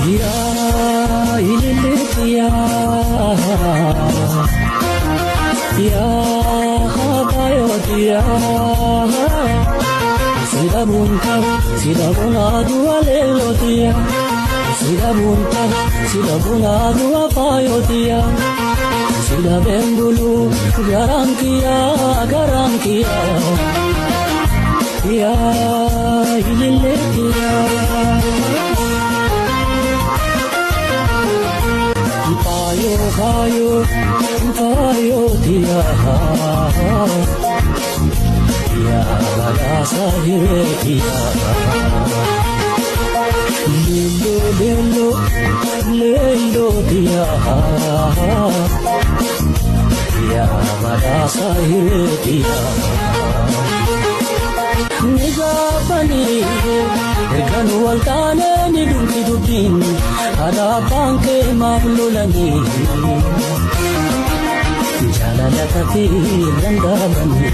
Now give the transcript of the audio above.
Ya ililiya ya habayodiya sidabunta sidabunadu alelotiya sidabunta sidabunadu abayodiya sidabembulu garankiya garankiya ya ililiya Payo, payo dia, dia rasa dia. Lindo, lindo, lindo dia, dia rasa dia. Nizapani, ergan waltane ni dunki dukin, ada bangke mablulani. Jalan kaki landamani.